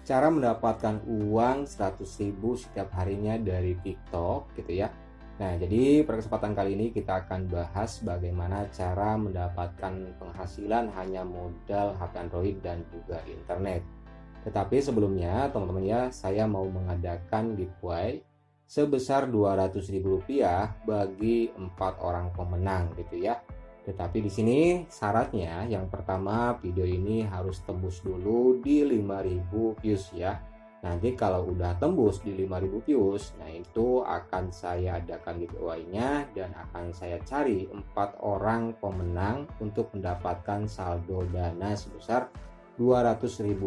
cara mendapatkan uang 100.000 setiap harinya dari TikTok gitu ya. Nah, jadi pada kesempatan kali ini kita akan bahas bagaimana cara mendapatkan penghasilan hanya modal HP Android dan juga internet. Tetapi sebelumnya, teman-teman ya, saya mau mengadakan giveaway sebesar Rp200.000 bagi 4 orang pemenang gitu ya. Tetapi di sini syaratnya yang pertama video ini harus tembus dulu di 5.000 views ya. Nanti kalau udah tembus di 5.000 views, nah itu akan saya adakan giveaway-nya dan akan saya cari 4 orang pemenang untuk mendapatkan saldo dana sebesar Rp200.000,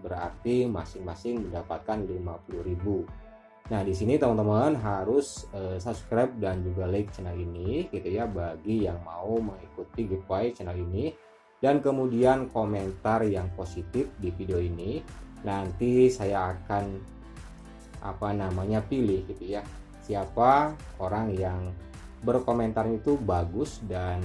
berarti masing-masing mendapatkan 50.000. Nah, di sini teman-teman harus subscribe dan juga like channel ini gitu ya bagi yang mau mengikuti giveaway channel ini, dan kemudian komentar yang positif di video ini. Nanti saya akan pilih gitu ya siapa orang yang berkomentar itu bagus dan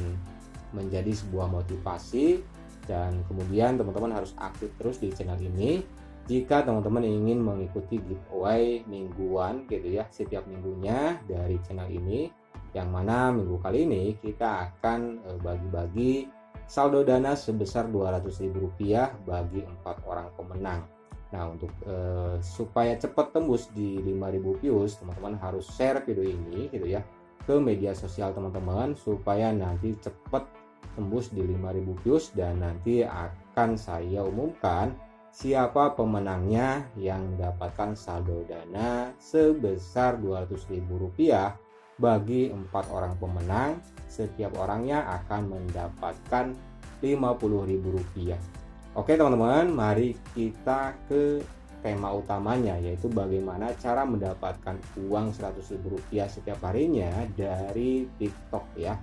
menjadi sebuah motivasi, dan kemudian teman-teman harus aktif terus di channel ini jika teman-teman ingin mengikuti giveaway mingguan gitu ya, setiap minggunya dari channel ini, yang mana minggu kali ini kita akan bagi-bagi saldo dana sebesar Rp200.000 bagi 4 orang pemenang. Nah, untuk supaya cepat tembus di 5.000 views, teman-teman harus share video ini gitu ya ke media sosial teman-teman supaya nanti cepat tembus di 5.000 views, dan nanti akan saya umumkan siapa pemenangnya yang mendapatkan saldo dana sebesar Rp200.000 bagi 4 orang pemenang. Setiap orangnya akan mendapatkan Rp50.000. Oke teman-teman, mari kita ke tema utamanya, yaitu bagaimana cara mendapatkan uang Rp100.000 setiap harinya dari TikTok ya.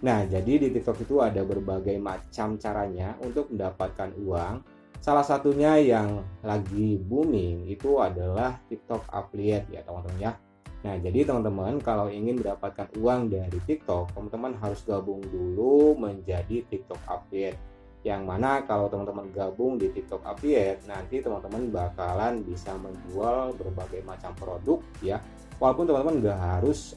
Nah, jadi di TikTok itu ada berbagai macam caranya untuk mendapatkan uang. Salah satunya yang lagi booming itu adalah TikTok Affiliate ya teman-teman ya. Nah, jadi teman-teman kalau ingin mendapatkan uang dari TikTok, teman-teman harus gabung dulu menjadi TikTok Affiliate. Yang mana kalau teman-teman gabung di TikTok Affiliate, nanti teman-teman bakalan bisa menjual berbagai macam produk ya. Walaupun teman-teman nggak harus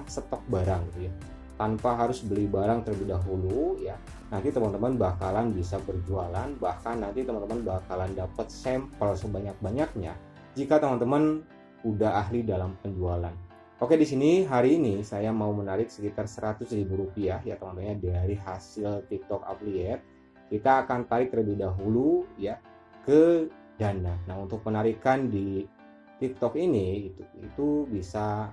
stok barang gitu ya. Tanpa harus beli barang terlebih dahulu ya, nanti teman-teman bakalan bisa berjualan, bahkan nanti teman-teman bakalan dapat sampel sebanyak-banyaknya jika teman-teman udah ahli dalam penjualan. Oke, di sini hari ini saya mau menarik sekitar Rp100.000 ya teman-teman dari hasil TikTok Affiliate. Kita akan tarik terlebih dahulu ya ke dana. Nah, untuk penarikan di TikTok ini itu bisa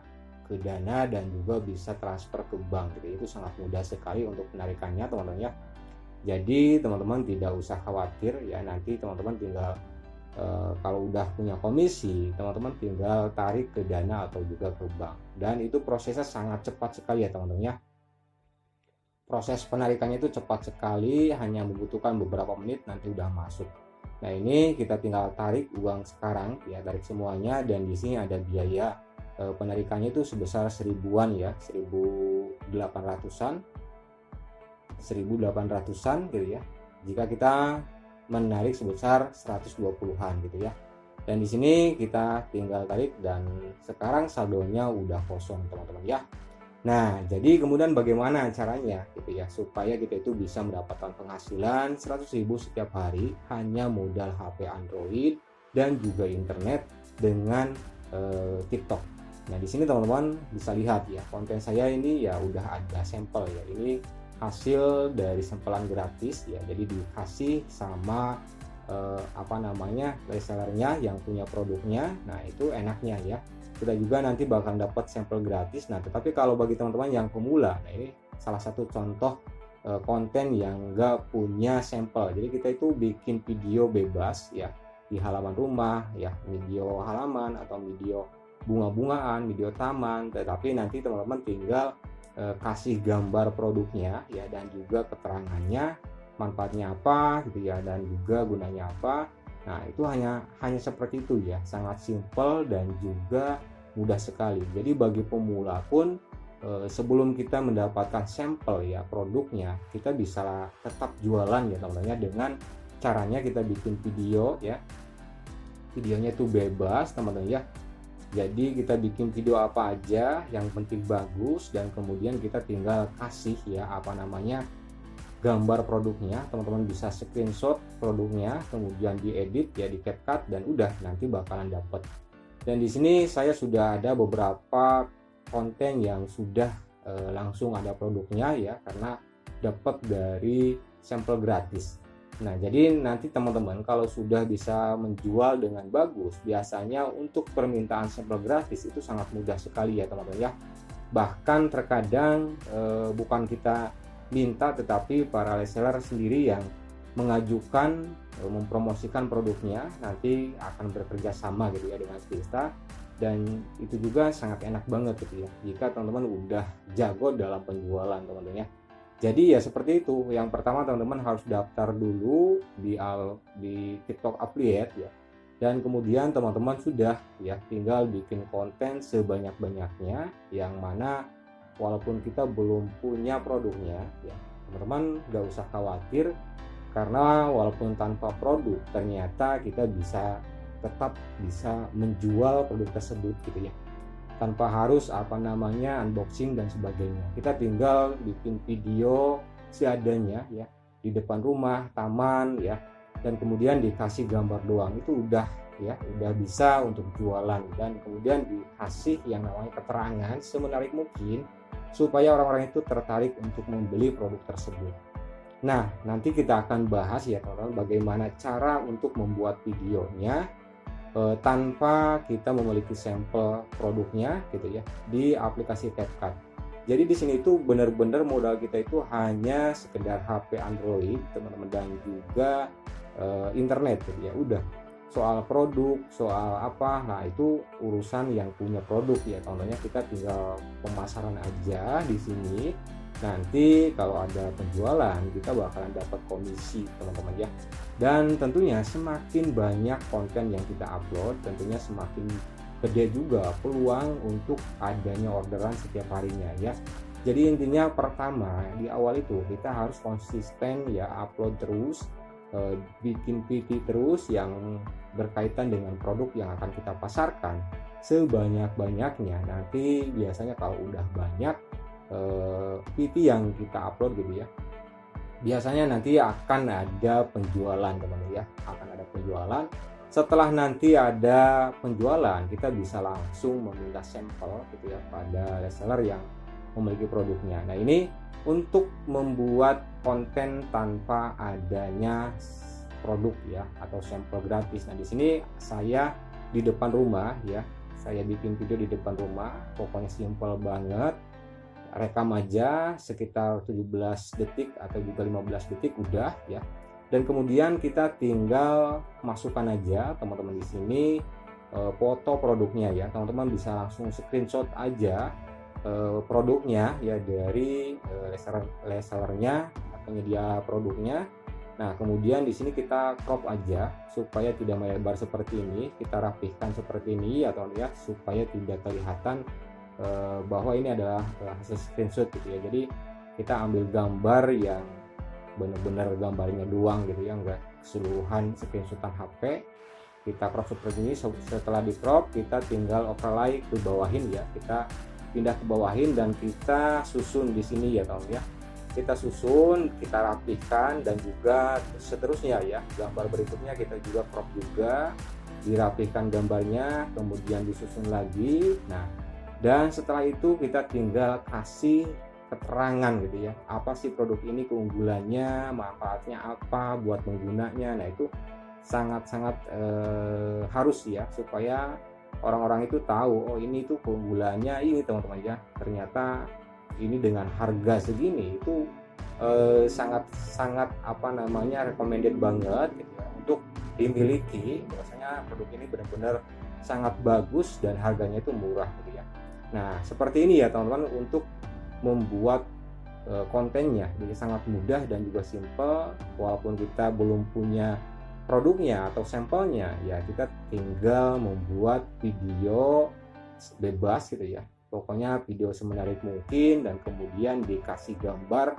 ke dana dan juga bisa transfer ke bank gitu. Itu sangat mudah sekali untuk penarikannya teman-teman ya. Jadi teman-teman tidak usah khawatir ya, nanti teman-teman tinggal kalau udah punya komisi, teman-teman tinggal tarik ke dana atau juga ke bank, dan itu prosesnya sangat cepat sekali ya teman-teman ya. Proses penarikannya itu cepat sekali, hanya membutuhkan beberapa menit nanti udah masuk. Nah, ini kita tinggal tarik uang sekarang ya, tarik semuanya, dan di sini ada biaya penarikannya itu sebesar 1.000-an ya, 1.800-an gitu ya, jika kita menarik sebesar 120-an gitu ya. Dan di sini kita tinggal tarik, dan sekarang saldonya udah kosong teman-teman ya. Nah, jadi kemudian bagaimana caranya gitu ya supaya kita itu bisa mendapatkan penghasilan 100.000 setiap hari hanya modal HP Android dan juga internet dengan TikTok. Nah, di sini teman-teman bisa lihat ya, konten saya ini ya udah ada sampel ya. Ini hasil dari sampelan gratis ya. Jadi dikasih sama resellernya yang punya produknya. Nah, itu enaknya ya. Kita juga nanti bakal dapat sampel gratis. Nah, tetapi kalau bagi teman-teman yang pemula, nah ini salah satu contoh konten yang enggak punya sampel. Jadi kita itu bikin video bebas ya di halaman rumah ya, video halaman atau video bunga-bungaan, video taman, tetapi nanti teman-teman tinggal kasih gambar produknya ya, dan juga keterangannya, manfaatnya apa gitu ya, dan juga gunanya apa. Nah, itu hanya seperti itu ya, sangat simpel dan juga mudah sekali. Jadi bagi pemula pun sebelum kita mendapatkan sampel ya produknya, kita bisa tetap jualan ya teman-teman ya, dengan caranya kita bikin video ya, videonya itu bebas teman-teman ya. Jadi kita bikin video apa aja yang penting bagus, dan kemudian kita tinggal kasih ya gambar produknya. Teman-teman bisa screenshot produknya, kemudian diedit ya di CapCut, dan udah nanti bakalan dapet. Dan di sini saya sudah ada beberapa konten yang sudah langsung ada produknya ya, karena dapat dari sampel gratis. Nah, jadi nanti teman-teman kalau sudah bisa menjual dengan bagus, biasanya untuk permintaan sampel gratis itu sangat mudah sekali ya teman-teman ya. Bahkan terkadang bukan kita minta, tetapi para reseller sendiri yang mengajukan mempromosikan produknya, nanti akan bekerja sama gitu ya dengan Stylista. Dan itu juga sangat enak banget gitu ya jika teman-teman udah jago dalam penjualan teman-teman ya. Jadi ya seperti itu. Yang pertama teman-teman harus daftar dulu di TikTok Affiliate ya. Dan kemudian teman-teman sudah ya tinggal bikin konten sebanyak-banyaknya, yang mana walaupun kita belum punya produknya ya, teman-teman gak usah khawatir, karena walaupun tanpa produk ternyata kita tetap bisa menjual produk tersebut gitu ya, tanpa harus unboxing dan sebagainya. Kita tinggal bikin video seadanya ya di depan rumah, taman ya, dan kemudian dikasih gambar doang, itu udah bisa untuk jualan. Dan kemudian dikasih yang namanya keterangan semenarik mungkin supaya orang-orang itu tertarik untuk membeli produk tersebut. Nah, nanti kita akan bahas ya teman-teman bagaimana cara untuk membuat videonya tanpa kita memiliki sampel produknya gitu ya di aplikasi CapCut. Jadi di sini itu benar-benar modal kita itu hanya sekedar HP Android teman-teman, dan juga internet gitu ya. Udah, soal produk, soal apa, nah itu urusan yang punya produk ya teman-teman. Kita tinggal pemasaran aja di sini. Nanti kalau ada penjualan kita bakalan dapat komisi teman-teman ya. Dan tentunya semakin banyak konten yang kita upload, tentunya semakin gede juga peluang untuk adanya orderan setiap harinya ya. Jadi intinya pertama di awal itu kita harus konsisten ya, upload terus, bikin PT terus yang berkaitan dengan produk yang akan kita pasarkan sebanyak-banyaknya. Nanti biasanya kalau udah banyak PT yang kita upload gitu ya, biasanya nanti akan ada penjualan teman-teman ya, akan ada penjualan. Setelah nanti ada penjualan, kita bisa langsung meminta sampel gitu ya pada reseller yang memiliki produknya. Nah, ini untuk membuat konten tanpa adanya produk ya atau sampel gratis. Nah, di sini saya di depan rumah ya, saya bikin video di depan rumah, pokoknya simpel banget. Rekam aja sekitar 17 detik atau juga 15 detik udah ya. Dan kemudian kita tinggal masukkan aja teman-teman di sini foto produknya ya. Teman-teman bisa langsung screenshot aja produknya ya dari resellernya atau penyedia produknya. Nah, kemudian di sini kita crop aja supaya tidak melebar seperti ini. Kita rapihkan seperti ini atau ya, supaya tidak kelihatan bahwa ini adalah hasil screenshot gitu ya. Jadi kita ambil gambar yang benar-benar gambarnya doang gitu ya, enggak keseluruhan screenshotan HP. Kita crop seperti ini. Setelah di crop kita tinggal overlay ke bawahin ya, kita pindah ke bawahin dan kita susun di sini ya teman ya. Kita susun, kita rapihkan, dan juga seterusnya ya. Gambar berikutnya kita juga crop juga, dirapihkan gambarnya, kemudian disusun lagi. Nah, dan setelah itu kita tinggal kasih keterangan gitu ya, apa sih produk ini, keunggulannya, manfaatnya apa buat penggunanya. Nah, itu sangat-sangat harus ya, supaya orang-orang itu tahu, oh ini tuh keunggulannya ini teman-teman ya, ternyata ini dengan harga segini itu sangat recommended banget gitu ya, untuk dimiliki. Biasanya produk ini benar-benar sangat bagus dan harganya itu murah gitu ya. Nah, seperti ini ya teman-teman untuk membuat kontennya. Jadi sangat mudah dan juga simple. Walaupun kita belum punya produknya atau sampelnya ya, kita tinggal membuat video bebas gitu ya. Pokoknya video semenarik mungkin, dan kemudian dikasih gambar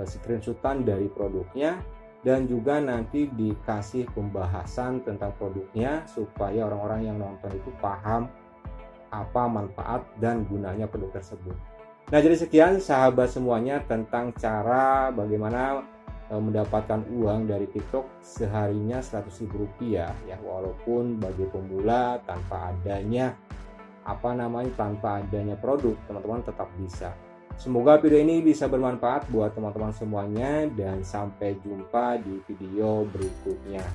screenshotan dari produknya. dan juga nanti dikasih pembahasan tentang produknya supaya orang-orang yang nonton itu paham apa manfaat dan gunanya produk tersebut. Nah, jadi sekian sahabat semuanya tentang cara bagaimana mendapatkan uang dari TikTok seharinya Rp100.000 ya, walaupun bagi pemula tanpa adanya produk, teman-teman tetap bisa. Semoga video ini bisa bermanfaat buat teman-teman semuanya dan sampai jumpa di video berikutnya.